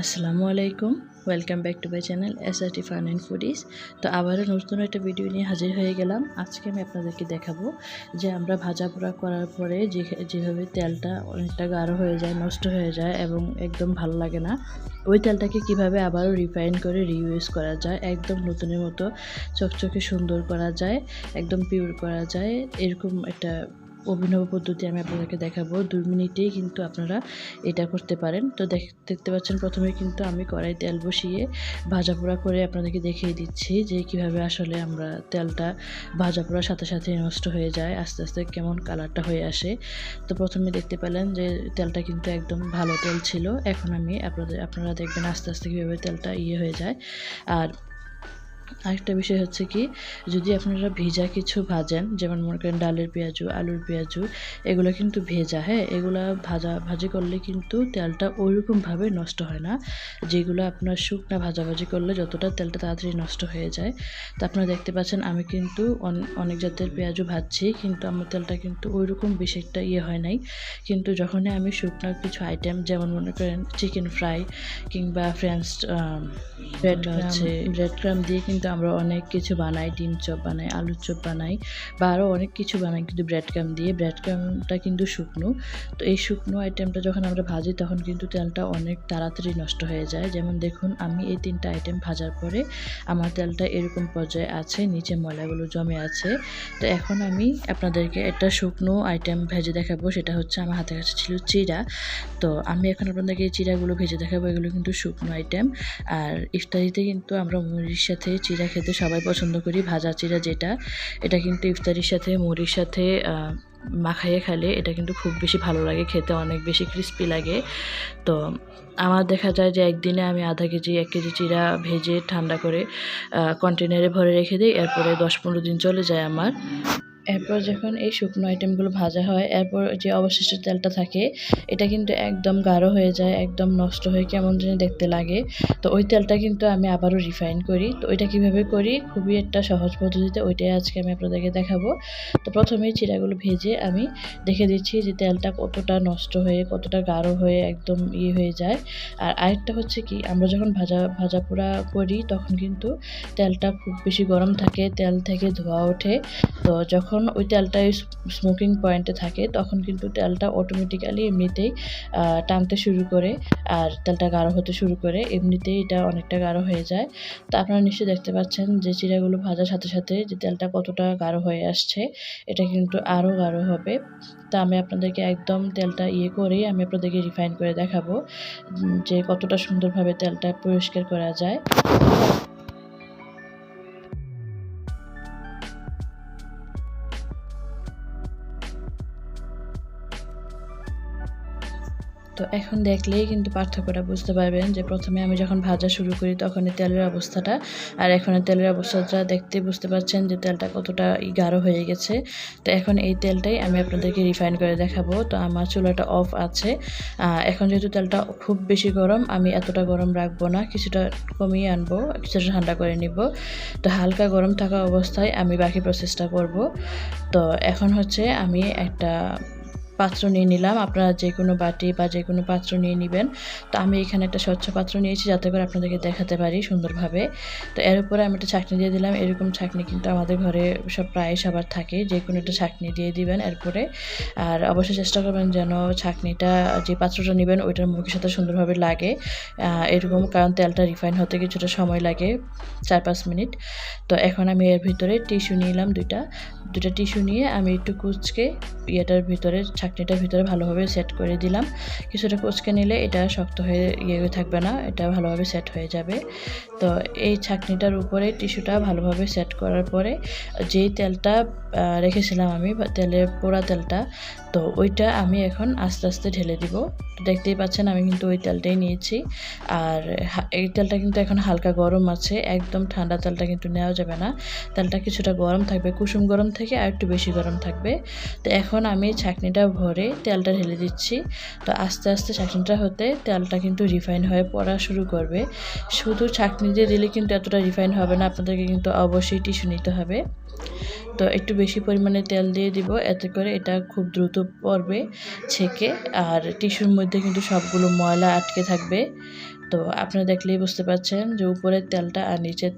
আসসালামু আলাইকুম, welcome back to my channel SRT fun and foodies. তো আবারও নতুন একটা ভিডিও নিয়ে হাজির হয়ে গেলাম। আজকে আমি আপনাদেরকে দেখাবো যে আমরা ভাজা পোড়া করার পরে যেভাবে তেলটা অনেকটা গাঢ় হয়ে যায়, নষ্ট হয়ে যায় এবং একদম ভালো লাগে না, ওই তেলটাকে কিভাবে আবারও রিফাইন করে রিইউজ করা যায়, একদম নতুনের মতো চকচকে সুন্দর করা যায়, একদম পিওর করা যায়। এরকম একটা অভিনব পদ্ধতি আমি আপনাদেরকে দেখাবো। 2 মিনিটেই কিন্তু আপনারা এটা করতে পারেন। তো দেখতে পাচ্ছেন প্রথমে কিন্তু আমি কড়াই তেল বসিয়ে ভাজা পোড়া করে আপনাদেরকে দেখিয়ে দিচ্ছি যে কিভাবে আসলে আমরা তেলটা ভাজা পোড়ার সাথে সাথে নষ্ট হয়ে যায়, আস্তে আস্তে কেমন কালারটা হয়ে আসে। তো প্রথমে দেখতে পেলেন যে তেলটা কিন্তু একদম ভালো তেল ছিল। এখন আমি আপনারা দেখবেন আস্তে আস্তে কীভাবে তেলটা হয়ে যায়। আর আরেকটা বিষয় হচ্ছে কি, যদি আপনারা ভেজা কিছু ভাজেন, যেমন মনে করেন ডালের পেঁয়াজু, আলুর পেঁয়াজু, এগুলো কিন্তু ভেজা, হ্যাঁ, এগুলা ভাজি করলে কিন্তু তেলটা ওইরকমভাবে নষ্ট হয় না, যেগুলো আপনার শুকনা ভাজাভাজি করলে যতটা তেলটা তাড়াতাড়ি নষ্ট হয়ে যায়। তো আপনারা দেখতে পাচ্ছেন আমি কিন্তু অনেক জাতের পেঁয়াজু ভাজছি, কিন্তু আমার তেলটা কিন্তু ওইরকম বেশি একটা হয় নাই। কিন্তু যখনই আমি শুকনো কিছু আইটেম, যেমন মনে করেন চিকেন ফ্রাই কিংবা ফ্রেঞ্চ ব্রেড ক্রাম দিয়ে কিন্তু আমরা অনেক কিছু বানাই, ডিম চপ বানাই, আলুর চপ বানাই, বা আরও অনেক কিছু বানাই কিন্তু ব্রেড ক্রাম দিয়ে। ব্রেড ক্রামটা কিন্তু শুকনো। তো এই শুকনো আইটেমটা যখন আমরা ভাজি তখন কিন্তু তেলটা অনেক তাড়াতাড়ি নষ্ট হয়ে যায়। যেমন দেখুন, আমি এই 3টা আইটেম ভাজার পরে আমার তেলটা এরকম পর্যায়ে আছে, নিচে ময়লাগুলো জমে আছে। তো এখন আমি আপনাদেরকে একটা শুকনো আইটেম ভেজে দেখাবো, সেটা হচ্ছে আমার হাতের কাছে ছিল চিড়া। তো আমি এখন আপনাদেরকে এই চিড়াগুলো ভেজে দেখাবো। এগুলো কিন্তু শুকনো আইটেম। আর ইফতারিতে কিন্তু আমরা মুড়ির সাথে চিড়া খেতে সবাই পছন্দ করি। ভাজা চিড়া যেটা, এটা কিন্তু ইফতারির সাথে মুড়ির সাথে মাখাইয়ে খেলে এটা কিন্তু খুব বেশি ভালো লাগে খেতে, অনেক বেশি ক্রিস্পি লাগে। তো আমার দেখা যায় যে একদিনে আমি আধা কেজি 1 কেজি চিড়া ভেজে ঠান্ডা করে কন্টেনারে ভরে রেখে দিই। এরপরে 10-15 দিন চলে যায় আমার। এরপর যখন এই শুকনো আইটেমগুলো ভাজা হয়, এরপর যে অবশিষ্ট তেলটা থাকে, এটা কিন্তু একদম গাঢ় হয়ে যায়, একদম নষ্ট হয়ে কেমন যেন দেখতে লাগে। তো ওই তেলটা কিন্তু আমি আবারও রিফাইন করি। তো ওইটা কীভাবে করি, খুবই একটা সহজ পদ্ধতিতে, ওইটাই আজকে আমি আপনাদেরকে দেখাবো। তো প্রথমেই চিড়াগুলো ভেজে আমি দেখে দিচ্ছি যে তেলটা কতটা নষ্ট হয়ে, কতটা গাঢ় হয়ে একদম হয়ে যায়। আর আরেকটা হচ্ছে কি, আমরা যখন ভাজা পোড়া করি তখন কিন্তু তেলটা খুব বেশি গরম থাকে, তেল থেকে ধোঁয়া ওঠে। তো যখন ওই তেলটা স্মোকিং পয়েন্টে থাকে তখন কিন্তু তেলটা অটোমেটিক্যালি এমনিতেই টানতে শুরু করে, আর তেলটা গাঢ় হতে শুরু করে। এমনিতেই এটা অনেকটা গাঢ় হয়ে যায়। তো আপনারা নিশ্চয়ই দেখতে পাচ্ছেন যে চিড়াগুলো ভাজার সাথে সাথে যে তেলটা কতটা গাঢ় হয়ে আসছে, এটা কিন্তু আরও গাঢ় হবে। তা আমি আপনাদেরকে একদম তেলটা করেই আমি আপনাদেরকে রিফাইন করে দেখাবো যে কতটা সুন্দরভাবে তেলটা পরিষ্কার করা যায়। তো এখন দেখলেই কিন্তু পার্থক্যটা বুঝতে পারবেন যে প্রথমে আমি যখন ভাজা শুরু করি তখনই তেলের অবস্থাটা, আর এখনের তেলের অবস্থাটা দেখতে বুঝতে পারছেন যে তেলটা কতটা গাঢ় হয়ে গেছে। তো এখন এই তেলটাই আমি আপনাদেরকে রিফাইন করে দেখাবো। তো আমার চুলাটা অফ আছে। এখন যেহেতু তেলটা খুব বেশি গরম, আমি এতটা গরম রাখবো না, কিছুটা কমিয়ে আনবো, কিছুটা ঠান্ডা করে নিব। তো হালকা গরম থাকা অবস্থায় আমি বাকি প্রসেসটা করব। তো এখন হচ্ছে আমি একটা পাত্র নিয়ে নিলাম। আপনারা যে কোনো বাটি বা যে কোনো পাত্র নিয়ে নেবেন। তো আমি এখানে একটা স্বচ্ছ পাত্র নিয়েছি যাতে করে আপনাদেরকে দেখাতে পারি সুন্দরভাবে। তো এর উপরে আমি একটা ছাঁকনি দিয়ে দিলাম। এরকম ছাঁকনি কিন্তু আমাদের ঘরে প্রায় সবার থাকে, যে কোনো একটা ছাঁকনি দিয়ে দিবেন এরপরে। আর অবশ্যই চেষ্টা করবেন যেন ছাঁকনিটা, যে পাত্রটা নেবেন ওইটার মুখের সাথে সুন্দরভাবে লাগে এরকম, কারণ তেলটা রিফাইন হতে কিছুটা সময় লাগে, 4-5 মিনিট। তো এখন আমি এর ভিতরে টিস্যু নিলাম, দুইটা টিস্যু নিয়ে আমি একটু কুচকে এটার ভিতরে, ছাঁকনিটার ভিতরে ভালোভাবে সেট করে দিলাম। কিছুটা কুচকে নিলে এটা শক্ত হয়ে থাকবে না, এটা ভালোভাবে সেট হয়ে যাবে। তো এই ছাঁকনিটার উপরে টিস্যুটা ভালোভাবে সেট করার পরে যেই তেলটা রেখেছিলাম আমি, পোড়া তেলটা, তো ওইটা আমি এখন আস্তে আস্তে ঢেলে দিব। তো দেখতেই পাচ্ছেন আমি কিন্তু ওই তেলটাই নিয়েছি। আর এই তেলটা কিন্তু এখন হালকা গরম আছে, একদম ঠান্ডা তেলটা কিন্তু নেওয়া যাবে না। তেলটা কিছুটা গরম থাকবে, কুসুম গরম থেকে আর একটু বেশি গরম থাকবে। তো এখন আমি ছাঁকনিটা ভরে তেলটা ঢেলে দিচ্ছি। তো আস্তে আস্তে ছাঁকনিটা হতে তেলটা কিন্তু রিফাইন হয়ে পড়া শুরু করবে। শুধু ছাঁকনি দিয়ে দিলে কিন্তু এতটা রিফাইন হবে না, আপনাদেরকে কিন্তু অবশ্যই টিস্যু নিতে হবে। তো একটু বেশি পরিমাণে তেল দিয়ে দিব, এতে করে এটা খুব দ্রুত পড়বে ছেঁকে, আর টিস্যুর মধ্যে কিন্তু সবগুলো ময়লা আটকে থাকবে। তো আপনারা দেখলেই বুঝতে পারছেন যে উপরের তেলটা আর নিচের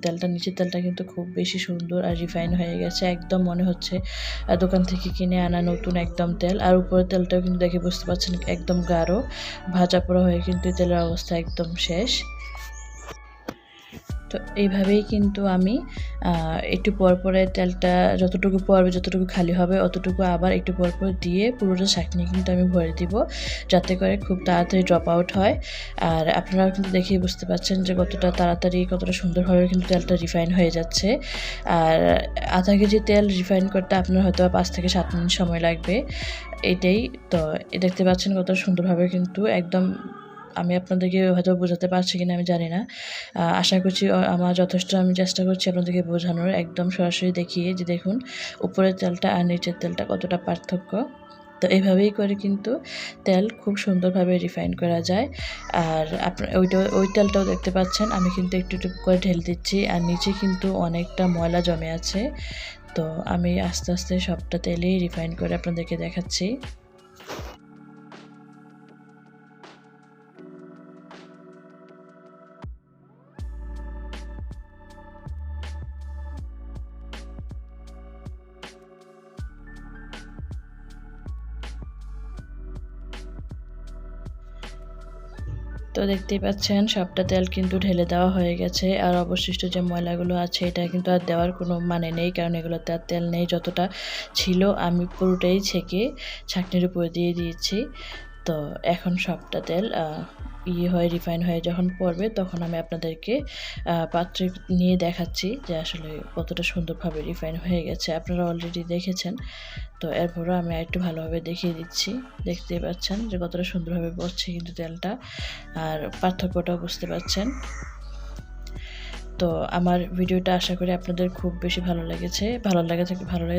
তেলটা কিন্তু খুব বেশি সুন্দর আর রিফাইন হয়ে গেছে। একদম মনে হচ্ছে দোকান থেকে কিনে আনা নতুন একদম তেল। আর উপরের তেলটাও কিন্তু দেখে বুঝতে পারছেন একদম গাঢ় ভাজা পোড়া হয়ে কিন্তু তেলের অবস্থা একদম শেষ। তো এইভাবেই কিন্তু আমি একটু পরে তেলটা যতটুকু পড়বে, যতটুকু খালি হবে অতটুকু আবার একটু পর দিয়ে পুরোটা ছাঁকনি কিন্তু আমি ভরে দিব, যাতে করে খুব তাড়াতাড়ি ড্রপ আউট হয়। আর আপনারাও কিন্তু দেখেই বুঝতে পারছেন যে কতটা তাড়াতাড়ি কতটা সুন্দরভাবে কিন্তু তেলটা রিফাইন হয়ে যাচ্ছে। আর আধা কেজি তেল রিফাইন করতে আপনার হয়তো 5 থেকে 7 মিনিট সময় লাগবে, এটাই। তো দেখতে পাচ্ছেন কত সুন্দরভাবে কিন্তু একদম, আমি আপনাদেরকে হয়তো বোঝাতে পারছি কিনা আমি জানি না। আশা করছি আমার যথেষ্ট আমি চেষ্টা করছি আপনাদেরকে বোঝানোর, একদম সরাসরি দেখিয়ে যে দেখুন উপরের তেলটা আর নিচের তেলটা কতটা পার্থক্য। তো এইভাবেই করে কিন্তু তেল খুব সুন্দরভাবে রিফাইন করা যায়। আর আপনার ওই তেলটাও দেখতে পাচ্ছেন আমি কিন্তু একটু একটু করে ঢেলে দিচ্ছি, আর নিচে কিন্তু অনেকটা ময়লা জমে আছে। তো আমি আস্তে আস্তে সবটা তেলেই রিফাইন করে আপনাদেরকে দেখাচ্ছি। তো দেখতেই পাচ্ছেন সবটা তেল কিন্তু ঢেলে দেওয়া হয়ে গেছে, আর অবশিষ্ট যে ময়লাগুলো আছে এটা কিন্তু আর দেওয়ার কোনো মানে নেই, কারণ এগুলোতে আর তেল নেই। যতটা ছিল আমি পুরোটাই ছেঁকে ছাঁকনির উপরে দিয়ে দিয়েছি। তো এখন সবটা তেল হয় রিফাইন হয়ে যখন পড়বে তখন আমি আপনাদেরকে পাত্রে নিয়ে দেখাচ্ছি যে আসলে কতটা সুন্দরভাবে রিফাইন হয়ে গেছে। আপনারা অলরেডি দেখেছেন, তো এরপরও আমি আরেকটু ভালোভাবে দেখিয়ে দিচ্ছি। দেখতেই পাচ্ছেন যে কতটা সুন্দরভাবে পড়ছে কিন্তু তেলটা, আর পার্থক্যটাও বুঝতে পারছেন। তো আমার ভিডিওটা আশা করি আপনাদের খুব বেশি ভালো লেগেছে। ভালো লাগে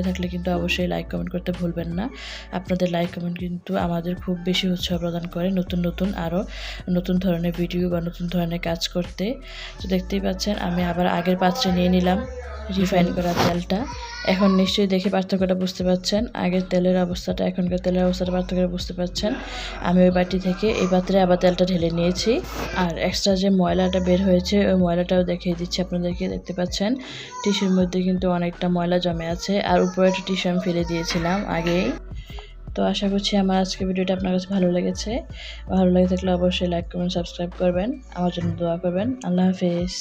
থাকলে কিন্তু অবশ্যই লাইক কমেন্ট করতে ভুলবেন না। আপনাদের লাইক কমেন্ট কিন্তু আমাদের খুব বেশি উৎসাহ প্রদান করে নতুন আরও নতুন ধরনের ভিডিও বা নতুন ধরনের কাজ করতে। তো দেখতেই পাচ্ছেন আমি আবার আগের পাত্রে নিয়ে নিলাম রিফাইন করা তেলটা। এখন নিশ্চয়ই দেখে পার্থক্যটা বুঝতে পারছেন, আগের তেলের অবস্থাটা এখনকার তেলের অবস্থাটা পার্থক্যটা বুঝতে পারছেন। আমি ওই বাটি থেকে এই পাত্রে আবার তেলটা ঢেলে নিয়েছি, আর এক্সট্রা যে ময়লাটা বের হয়েছে ওই ময়লাটাও দেখিয়ে দিচ্ছি আপনাদেরকে। দেখতে পাচ্ছেন টিস্যুর মধ্যে কিন্তু অনেকটা ময়লা জমে আছে, আর উপরে একটা টিস্যু আমি ফেলে দিয়েছিলাম আগেই। তো আশা করছি আমার আজকের ভিডিওটা আপনার কাছে ভালো লেগেছে। ভালো লেগে থাকলে অবশ্যই লাইক কমেন্ট সাবস্ক্রাইব করবেন, আমার জন্য দোয়া করবেন। আল্লাহ হাফেজ।